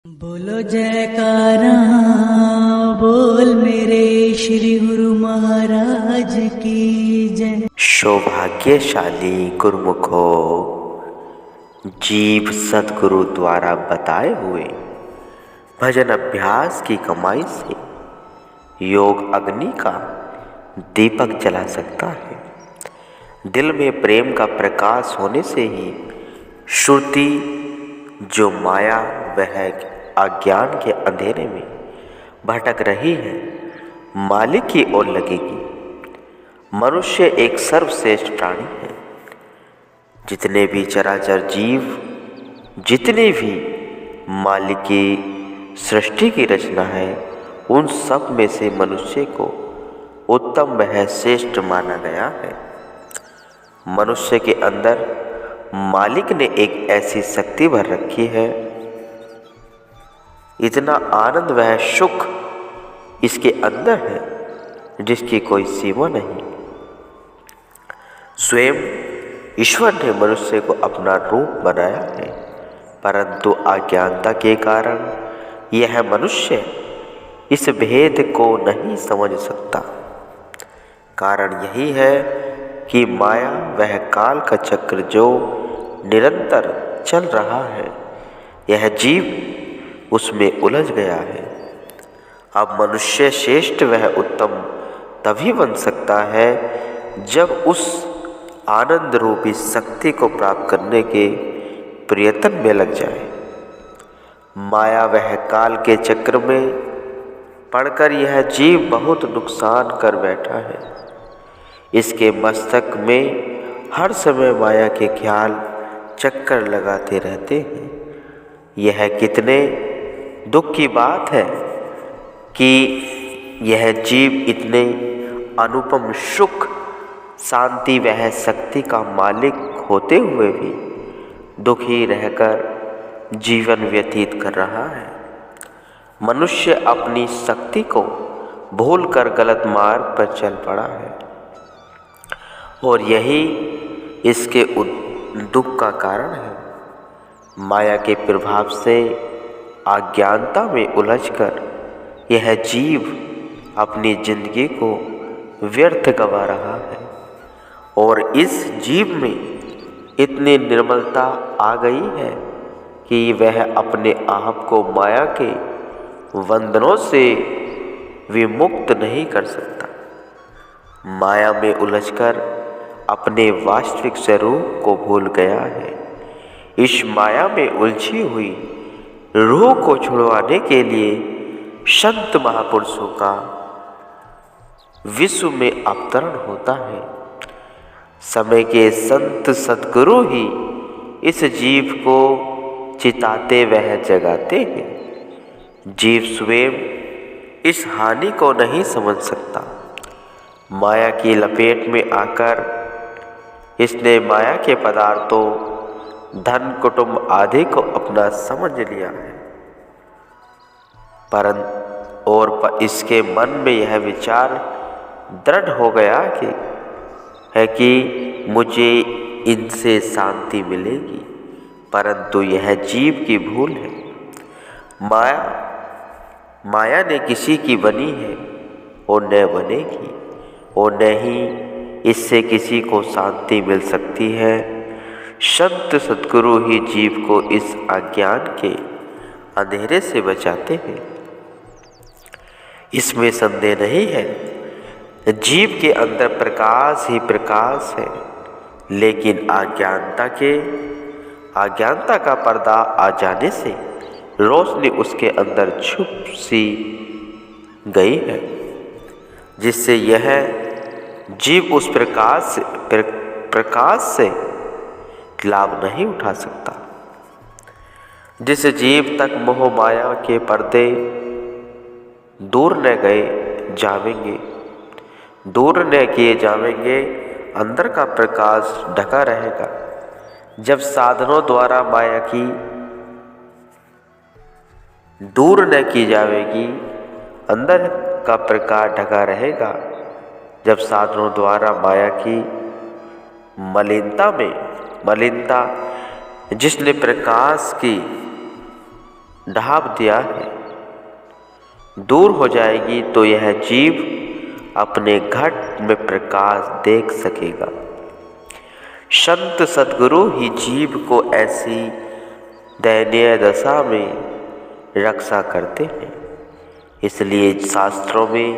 बोलो जयकारा बोल मेरे श्री गुरु महाराज की जय। सौभाग्यशाली गुरुमुखो, जीव सदगुरु द्वारा बताए हुए भजन अभ्यास की कमाई से योग अग्नि का दीपक जला सकता है। दिल में प्रेम का प्रकाश होने से ही श्रुति जो माया वह अज्ञान के अंधेरे में भटक रही है, मालिक की ओर लगेगी। मनुष्य एक सर्वश्रेष्ठ प्राणी है। जितने भी चराचर जीव, जितने भी मालिक की सृष्टि की रचना है, उन सब में से मनुष्य को उत्तम वह श्रेष्ठ माना गया है। मनुष्य के अंदर मालिक ने एक ऐसी शक्ति भर रखी है, इतना आनंद वह सुख इसके अंदर है जिसकी कोई सीमा नहीं। स्वयं ईश्वर ने मनुष्य को अपना रूप बनाया है, परंतु अज्ञानता के कारण यह मनुष्य इस भेद को नहीं समझ सकता। कारण यही है कि माया वह काल का चक्र जो निरंतर चल रहा है, यह जीव उसमें उलझ गया है। अब मनुष्य श्रेष्ठ वह उत्तम तभी बन सकता है जब उस आनंद रूपी शक्ति को प्राप्त करने के प्रयत्न में लग जाए। माया वह काल के चक्र में पड़कर यह जीव बहुत नुकसान कर बैठा है। इसके मस्तक में हर समय माया के ख्याल चक्कर लगाते रहते हैं। यह कितने दुख की बात है कि यह जीव इतने अनुपम सुख, शांति वह शक्ति का मालिक होते हुए भी दुखी रहकर जीवन व्यतीत कर रहा है। मनुष्य अपनी शक्ति को भूलकर गलत मार्ग पर चल पड़ा है और यही इसके दुख का कारण है। माया के प्रभाव से अज्ञानता में उलझकर यह जीव अपनी जिंदगी को व्यर्थ गवा रहा है और इस जीव में इतनी निर्मलता आ गई है कि वह अपने आप को माया के बंधनों से विमुक्त नहीं कर सकता। माया में उलझकर अपने वास्तविक स्वरूप को भूल गया है। इस माया में उलझी हुई रूह को छुड़वाने के लिए संत महापुरुषों का विश्व में अवतरण होता है। समय के संत सद्गुरु ही इस जीव को चिताते वह जगाते हैं। जीव स्वयं इस हानि को नहीं समझ सकता। माया की लपेट में आकर इसने माया के पदार्थों, धन, कुटुंब आदि को अपना समझ लिया है, और इसके मन में यह विचार दृढ़ हो गया कि मुझे इनसे शांति मिलेगी, परंतु यह जीव की भूल है। माया ने किसी की बनी है और न बनेगी, और न ही इससे किसी को शांति मिल सकती है। संत सद्गुरु ही जीव को इस अज्ञान के अंधेरे से बचाते हैं, इसमें संदेह नहीं है। जीव के अंदर प्रकाश ही प्रकाश है, लेकिन अज्ञानता का पर्दा आ जाने से रोशनी उसके अंदर छुप सी गई है, जिससे यह जीव उस प्रकाश से लाभ नहीं उठा सकता। जिस जीव तक मोह माया के पर्दे दूर न किए जावेंगे, अंदर का प्रकाश ढका रहेगा। जब साधनों द्वारा माया की दूर न की जाएगी, अंदर का प्रकाश ढका रहेगा। जब साधनों द्वारा माया की मलिनता जिसने प्रकाश की ढाँप दिया है, दूर हो जाएगी तो यह जीव अपने घट में प्रकाश देख सकेगा। संत सद्गुरु ही जीव को ऐसी दयनीय दशा में रक्षा करते हैं। इसलिए शास्त्रों में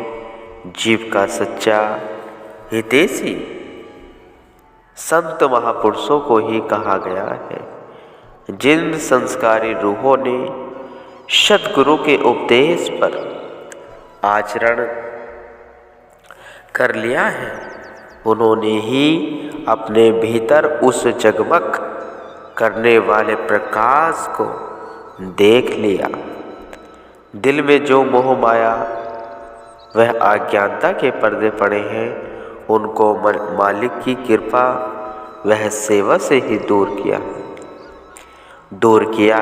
जीव का सच्चा हितैषी संत महापुरुषों को ही कहा गया है, जिन संस्कारी रूहों ने सद्गुरु के उपदेश पर आचरण कर लिया है, उन्होंने ही अपने भीतर उस जगमग करने वाले प्रकाश को देख लिया। दिल में जो मोह माया वह अज्ञानता के पर्दे पड़े हैं, उनको मालिक की कृपा वह सेवा से ही दूर किया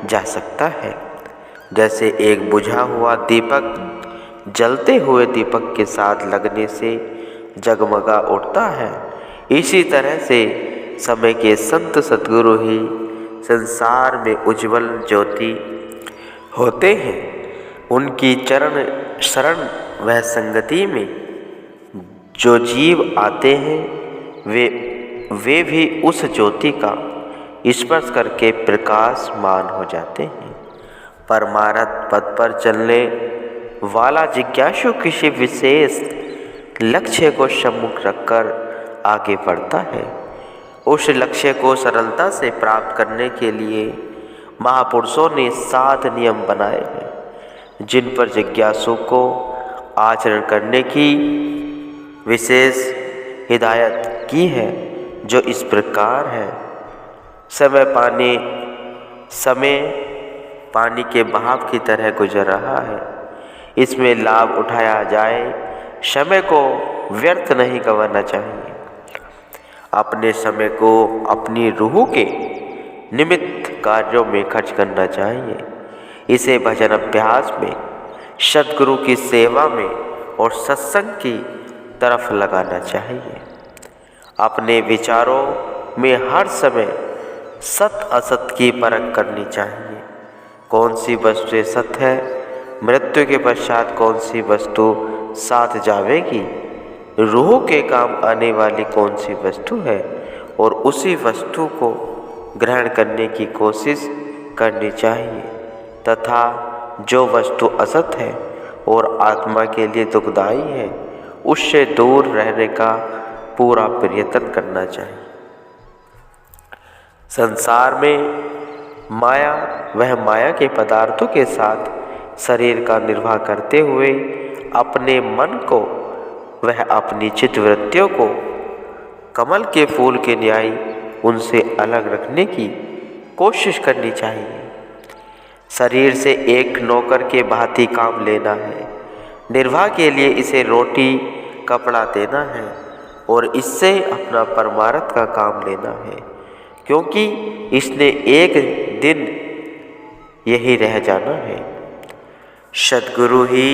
जा सकता है। जैसे एक बुझा हुआ दीपक जलते हुए दीपक के साथ लगने से जगमगा उठता है, इसी तरह से समय के संत सद्गुरु ही संसार में उज्जवल ज्योति होते हैं। उनकी चरण शरण वह संगति में जो जीव आते हैं वे भी उस ज्योति का स्पर्श करके प्रकाशमान हो जाते हैं। परमार्थ पथ पर चलने वाला जिज्ञासु किसी विशेष लक्ष्य को सम्मुख रखकर आगे बढ़ता है। उस लक्ष्य को सरलता से प्राप्त करने के लिए महापुरुषों ने 7 नियम बनाए हैं, जिन पर जिज्ञासु को आचरण करने की विशेष हिदायत की है, जो इस प्रकार है। समय पानी के बहाव की तरह गुजर रहा है, इसमें लाभ उठाया जाए। समय को व्यर्थ नहीं गंवाना चाहिए। अपने समय को अपनी रूह के निमित्त कार्यों में खर्च करना चाहिए। इसे भजन अभ्यास में, सद्गुरु की सेवा में और सत्संग की तरफ लगाना चाहिए। अपने विचारों में हर समय सत असत की परख करनी चाहिए। कौन सी वस्तु सत्य है, मृत्यु के पश्चात कौन सी वस्तु साथ जावेगी, रूह के काम आने वाली कौन सी वस्तु है, और उसी वस्तु को ग्रहण करने की कोशिश करनी चाहिए। तथा जो वस्तु असत है और आत्मा के लिए दुखदायी है, उससे दूर रहने का पूरा प्रयत्न करना चाहिए। संसार में माया वह माया के पदार्थों के साथ शरीर का निर्वाह करते हुए अपने मन को वह अपनी चित्तवृत्तियों को कमल के फूल के न्याय उनसे अलग रखने की कोशिश करनी चाहिए। शरीर से एक नौकर के भांति काम लेना है। निर्वाह के लिए इसे रोटी कपड़ा देना है और इससे अपना परमार्थ का काम लेना है, क्योंकि इसने एक दिन यही रह जाना है। सद्गुरु ही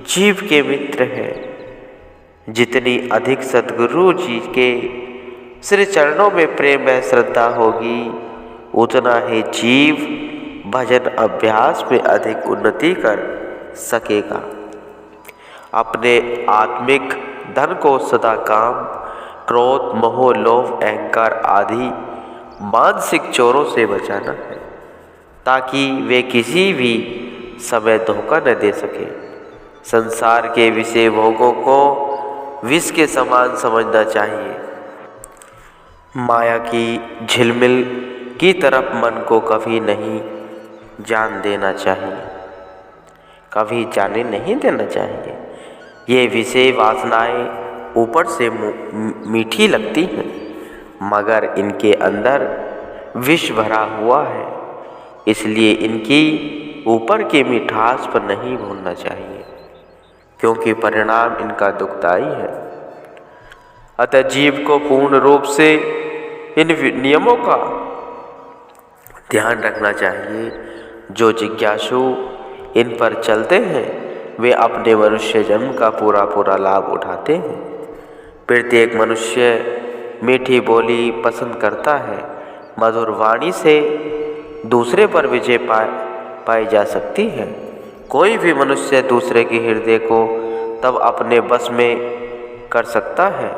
जीव के मित्र हैं। जितनी अधिक सद्गुरु जी के श्री चरणों में प्रेम व श्रद्धा होगी, उतना ही जीव भजन अभ्यास में अधिक उन्नति कर सकेगा। अपने आत्मिक धन को सदा काम, क्रोध, मोह, लोभ, अहंकार आदि मानसिक चोरों से बचाना है, ताकि वे किसी भी समय धोखा न दे सके। संसार के विषय भोगों को विष के समान समझना चाहिए। माया की झिलमिल की तरफ मन को कभी नहीं जान देना चाहिए, कभी जाने नहीं देना चाहिए। ये विषय वासनाएं ऊपर से मीठी लगती हैं, मगर इनके अंदर विष भरा हुआ है, इसलिए इनकी ऊपर की मिठास पर नहीं भूलना चाहिए, क्योंकि परिणाम इनका दुखदायी है। अतः जीव को पूर्ण रूप से इन नियमों का ध्यान रखना चाहिए। जो जिज्ञासु इन पर चलते हैं, वे अपने मनुष्य जन्म का पूरा लाभ उठाते हैं। प्रत्येक मनुष्य मीठी बोली पसंद करता है, मधुर वाणी से दूसरे पर विजय पाई जा सकती है। कोई भी मनुष्य दूसरे के हृदय को तब अपने बस में कर सकता है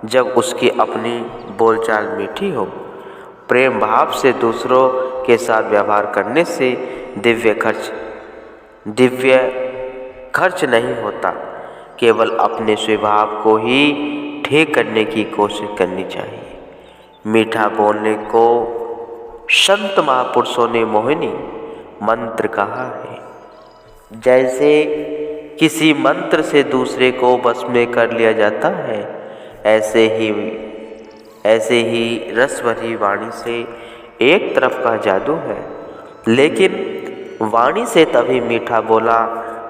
जब उसकी अपनी बोलचाल मीठी हो। प्रेम भाव से दूसरों के साथ व्यवहार करने से दिव्य खर्च नहीं होता। केवल अपने स्वभाव को ही ठीक करने की कोशिश करनी चाहिए। मीठा बोलने को संत महापुरुषों ने मोहिनी मंत्र कहा है। जैसे किसी मंत्र से दूसरे को बस में कर लिया जाता है, ऐसे ही रस भरी वाणी से एक तरफ का जादू है। लेकिन वाणी से तभी मीठा बोला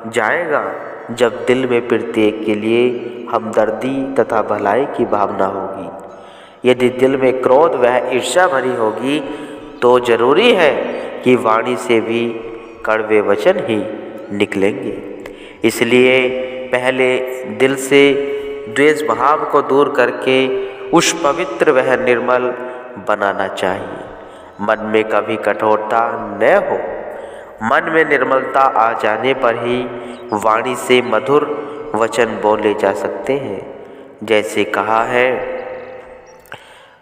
जाएगा जब दिल में प्रत्येक के लिए हमदर्दी तथा भलाई की भावना होगी। यदि दिल में क्रोध व ईर्ष्या भरी होगी तो जरूरी है कि वाणी से भी कड़वे वचन ही निकलेंगे। इसलिए पहले दिल से द्वेष भाव को दूर करके उस पवित्र व निर्मल बनाना चाहिए। मन में कभी कठोरता न हो। मन में निर्मलता आ जाने पर ही वाणी से मधुर वचन बोले जा सकते हैं। जैसे कहा है,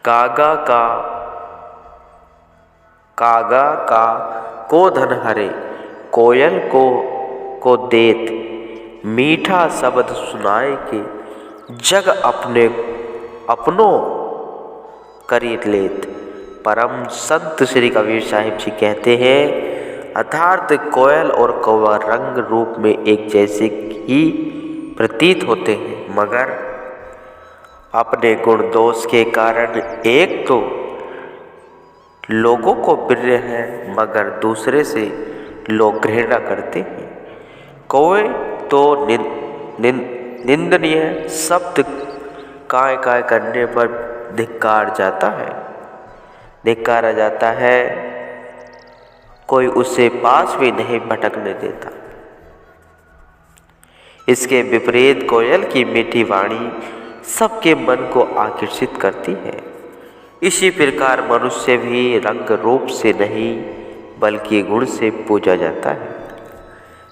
कागा का को धन हरे, कोयल को देत, मीठा शब्द सुनाए के, जग अपनों करी लेत। परम संत श्री कबीर साहिब जी कहते हैं, अर्थात कोयल और कौवा रंग रूप में एक जैसे ही प्रतीत होते हैं, मगर अपने गुण दोष के कारण एक तो लोगों को प्रिय है मगर दूसरे से लोग घृणा करते हैं। कौवे तो निंदनीय शब्द काय काय करने पर धिक्कारा जाता है, कोई उसे पास भी नहीं भटकने देता। इसके विपरीत कोयल की मीठी वाणी सबके मन को आकर्षित करती है। इसी प्रकार मनुष्य भी रंग रूप से नहीं बल्कि गुण से पूजा जाता है।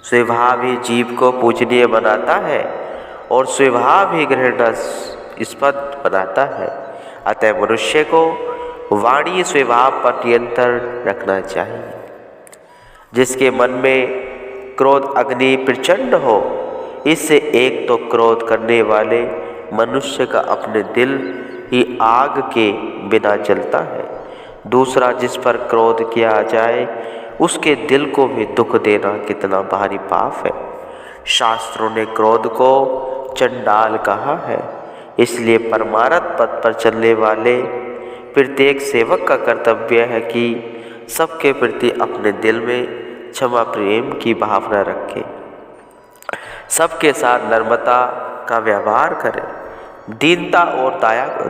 स्वभाव ही जीव को पूजनीय बनाता है और स्वभाव ही घृणास्पद बनाता है। अतः मनुष्य को वाणी स्वभाव पर नियंत्रण रखना चाहिए। जिसके मन में क्रोध अग्नि प्रचंड हो, इससे एक तो क्रोध करने वाले मनुष्य का अपने दिल ही आग के बिना जलता है। दूसरा जिस पर क्रोध किया जाए उसके दिल को भी दुख देना कितना भारी पाप है। शास्त्रों ने क्रोध को चंडाल कहा है। इसलिए परमार्थ पथ पर चलने वाले प्रत्येक सेवक का कर्तव्य है कि सबके प्रति अपने दिल में क्षमा प्रेम की भावना रखे, सबके साथ नम्रता का व्यवहार करें। दीनता और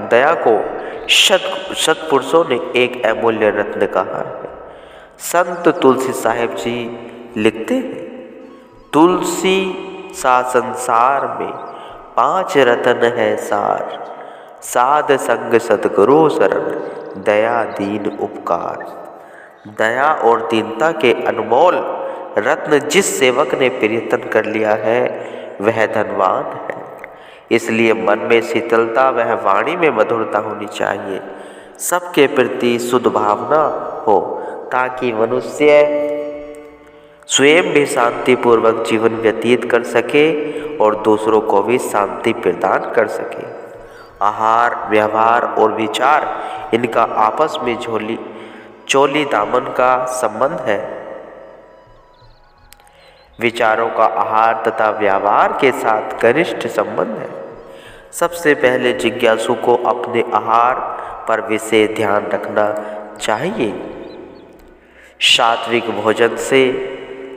दया को सत्पुरुषों ने एक अमूल्य रत्न कहा है। संत तुलसी साहिब जी लिखते हैं, तुलसी सा संसार में 5 रत्न है सार, साध संग सतगुरु शरण, दया दीन उपकार। दया और दीनता के अनमोल रत्न जिस सेवक ने प्रयत्न कर लिया है वह धनवान है। इसलिए मन में शीतलता वह वाणी में मधुरता होनी चाहिए। सबके प्रति शुद्ध भावना हो ताकि मनुष्य स्वयं भी शांतिपूर्वक जीवन व्यतीत कर सके और दूसरों को भी शांति प्रदान कर सके। आहार, व्यवहार और विचार, इनका आपस में चोली दामन का संबंध है। विचारों का आहार तथा व्यवहार के साथ घनिष्ठ संबंध है। सबसे पहले जिज्ञासु को अपने आहार पर विशेष ध्यान रखना चाहिए। सात्विक भोजन से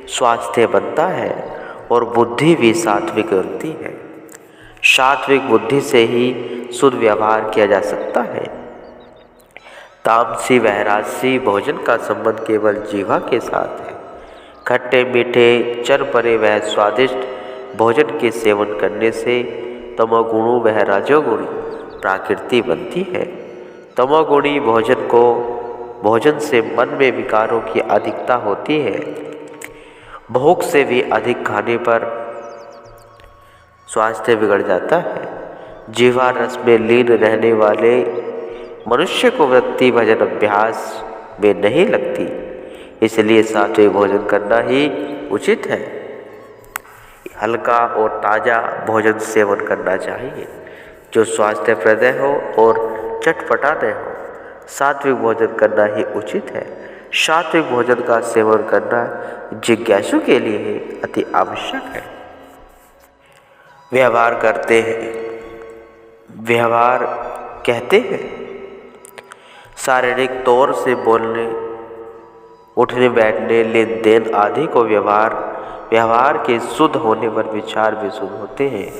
स्वास्थ्य बनता है और बुद्धि भी सात्विक बनती है। सात्विक बुद्धि से ही शुद्ध व्यवहार किया जा सकता है। तामसी व राजसी भोजन का संबंध केवल जीवा के साथ है। खट्टे मीठे चरपरे व स्वादिष्ट भोजन के सेवन करने से तमोगुणी व रजोगुणी प्रकृति बनती है। तमोगुणी भोजन से मन में विकारों की अधिकता होती है। भूख से भी अधिक खाने पर स्वास्थ्य बिगड़ जाता है। जीवा रस में लीन रहने वाले मनुष्य को वृत्ति भजन अभ्यास में नहीं लगती, इसलिए सात्विक भोजन करना ही उचित है। हल्का और ताज़ा भोजन सेवन करना चाहिए जो स्वास्थ्यप्रद हो और चटपटा न हो। सात्विक भोजन करना ही उचित है। सात्विक भोजन का सेवन करना जिज्ञासु के लिए अति आवश्यक है। व्यवहार करते हैं, व्यवहार कहते हैं शारीरिक तौर से बोलने, उठने बैठने, लेन देन आदि को व्यवहार के शुद्ध होने पर विचार भी शुद्ध होते हैं।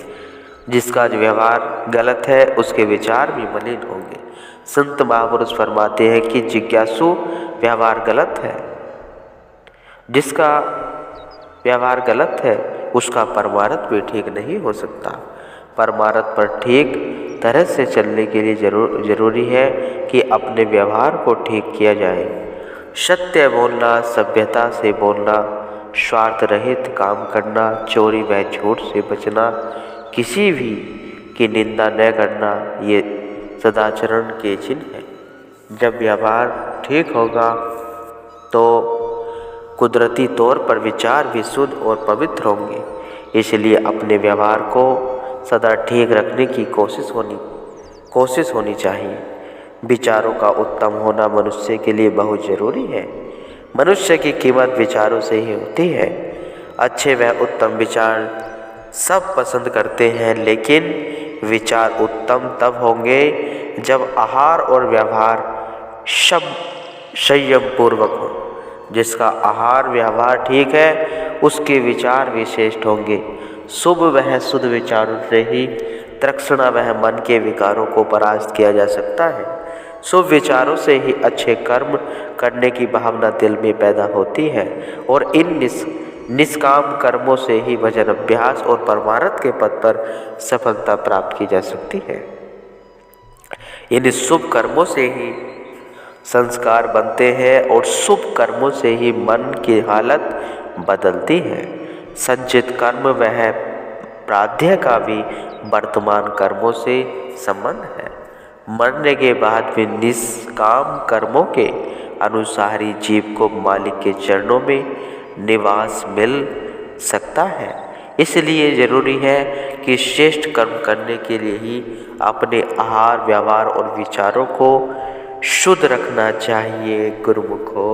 जिसका व्यवहार गलत है उसके विचार भी मलिन होंगे। संत महापुरुष फरमाते हैं कि जिज्ञासु व्यवहार गलत है, जिसका व्यवहार गलत है उसका परमार्थ भी ठीक नहीं हो सकता। परमार्थ पर ठीक तरह से चलने के लिए जरूरी है कि अपने व्यवहार को ठीक किया जाए। सत्य बोलना, सभ्यता से बोलना, स्वार्थ रहित काम करना, चोरी व झूठ से बचना, किसी भी की निंदा न करना, ये सदाचरण के चिन्ह है। जब व्यवहार ठीक होगा तो कुदरती तौर पर विचार भी शुद्ध और पवित्र होंगे। इसलिए अपने व्यवहार को सदा ठीक रखने की कोशिश होनी चाहिए। विचारों का उत्तम होना मनुष्य के लिए बहुत जरूरी है। मनुष्य की कीमत विचारों से ही होती है। अच्छे व उत्तम विचार सब पसंद करते हैं, लेकिन विचार उत्तम तब होंगे जब आहार और व्यवहार सब संयम पूर्वक हो। जिसका आहार व्यवहार ठीक है उसके विचार भी श्रेष्ठ होंगे। शुभ वह शुद्ध विचारों से ही तृष्णा वह मन के विकारों को परास्त किया जा सकता है। शुभ विचारों से ही अच्छे कर्म करने की भावना दिल में पैदा होती है और इन निष्काम कर्मों से ही भजन अभ्यास और परमार्थ के पद पर सफलता प्राप्त की जा सकती है। इन शुभ कर्मों से ही संस्कार बनते हैं और शुभ कर्मों से ही मन की हालत बदलती है। संचित कर्म वह प्रारब्ध का भी वर्तमान कर्मों से संबंध है। मरने के भी भी निष्काम कर्मों के अनुसार ही जीव को मालिक के चरणों में निवास मिल सकता है। इसलिए जरूरी है कि श्रेष्ठ कर्म करने के लिए ही अपने आहार, व्यवहार और विचारों को शुद्ध रखना चाहिए। गुरुमुखो।